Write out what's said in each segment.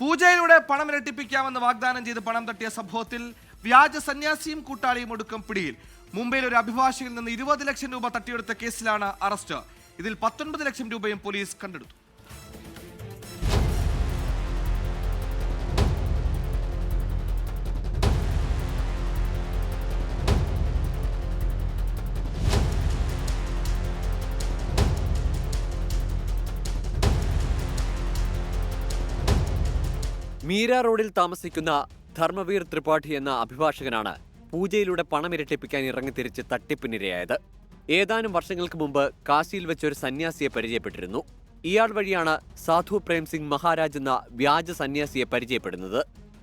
പൂജയിലൂടെ പണം ഇരട്ടിപ്പിക്കാമെന്ന് വാഗ്ദാനം ചെയ്ത് പണം തട്ടിയ സംഭവത്തിൽ വ്യാജ സന്യാസിയും കൂട്ടാളിയും ഒടുക്കം പിടിയിൽ. മുംബൈയിൽ ഒരു അഭിഭാഷകനിൽ നിന്ന് 20 ലക്ഷം രൂപ തട്ടിയെടുത്ത കേസിലാണ് അറസ്റ്റ്. ഇതിൽ 19 ലക്ഷം രൂപയും പോലീസ് കണ്ടെടുത്തു. മീര റോഡിൽ താമസിക്കുന്ന ധർമ്മവീർ ത്രിപാഠി എന്ന അഭിഭാഷകനാണ് പൂജയിലൂടെ പണം ഇരട്ടിപ്പിക്കാൻ ഇറങ്ങിത്തിരിച്ച് തട്ടിപ്പിനിരയായത്. ഏതാനും വർഷങ്ങൾക്ക് മുമ്പ് കാശിയിൽ വെച്ചൊരു സന്യാസിയെ പരിചയപ്പെട്ടിരുന്നു. ഇയാൾ വഴിയാണ് സാധു പ്രേംസിംഗ് മഹാരാജ് എന്ന വ്യാജ സന്യാസിയെ പരിചയപ്പെടുന്നത്.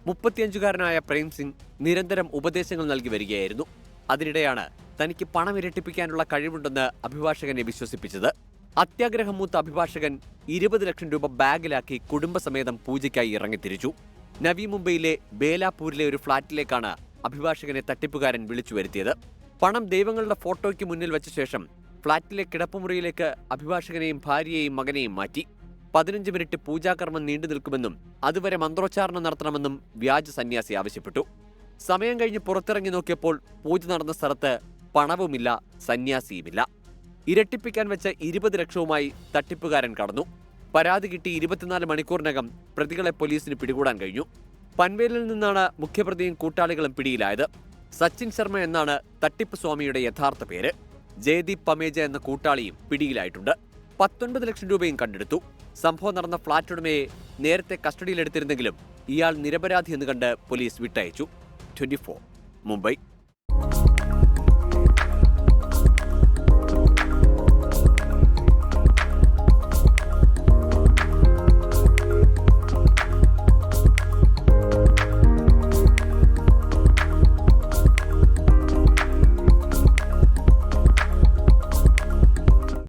35-കാരനായ പ്രേംസിംഗ് നിരന്തരം ഉപദേശങ്ങൾ നൽകി വരികയായിരുന്നു. അതിനിടെയാണ് തനിക്ക് പണം ഇരട്ടിപ്പിക്കാനുള്ള കഴിവുണ്ടെന്ന് അഭിഭാഷകനെ വിശ്വസിപ്പിച്ചത്. അത്യാഗ്രഹം മൂത്ത അഭിഭാഷകൻ 20 ലക്ഷം രൂപ ബാഗിലാക്കി കുടുംബസമേതം പൂജയ്ക്കായി ഇറങ്ങിത്തിരിച്ചു. നവി മുംബൈയിലെ ബേലാപൂരിലെ ഒരു ഫ്ളാറ്റിലേക്കാണ് അഭിഭാഷകനെ തട്ടിപ്പുകാരൻ വിളിച്ചു വരുത്തിയത്. പണം ദൈവങ്ങളുടെ ഫോട്ടോയ്ക്ക് മുന്നിൽ വെച്ച ശേഷം ഫ്ളാറ്റിലെ കിടപ്പുമുറിയിലേക്ക് അഭിഭാഷകനെയും ഭാര്യയെയും മകനെയും മാറ്റി. 15 മിനിറ്റ് പൂജാകർമ്മം നീണ്ടു നിൽക്കുമെന്നും അതുവരെ മന്ത്രോച്ചാരണം നടത്തണമെന്നും വ്യാജ സന്യാസി ആവശ്യപ്പെട്ടു. സമയം കഴിഞ്ഞ് പുറത്തിറങ്ങി നോക്കിയപ്പോൾ പൂജ നടന്ന സ്ഥലത്ത് പണവുമില്ല, സന്യാസിയുമില്ല. ഇരട്ടിപ്പിക്കാൻ വെച്ച 20 ലക്ഷവുമായി തട്ടിപ്പുകാരൻ കടന്നു. പരാതി കിട്ടി 24 മണിക്കൂറിനകം പ്രതികളെ പോലീസിന് പിടികൂടാൻ കഴിഞ്ഞു. പൻവേലിൽ നിന്നാണ് മുഖ്യപ്രതിയും കൂട്ടാളികളും പിടിയിലായത്. സച്ചിൻ ശർമ്മ എന്നാണ് തട്ടിപ്പ് സ്വാമിയുടെ യഥാർത്ഥ പേര്. ജയദീപ് പമേജ എന്ന കൂട്ടാളിയും പിടിയിലായിട്ടുണ്ട്. 19 ലക്ഷം രൂപയും കണ്ടെടുത്തു. സംഭവം നടന്ന ഫ്ളാറ്റ് ഉടമയെ നേരത്തെ കസ്റ്റഡിയിലെടുത്തിരുന്നെങ്കിലും ഇയാൾ നിരപരാധിയെന്ന് കണ്ട് പോലീസ് വിട്ടയച്ചു. 24 മുംബൈ.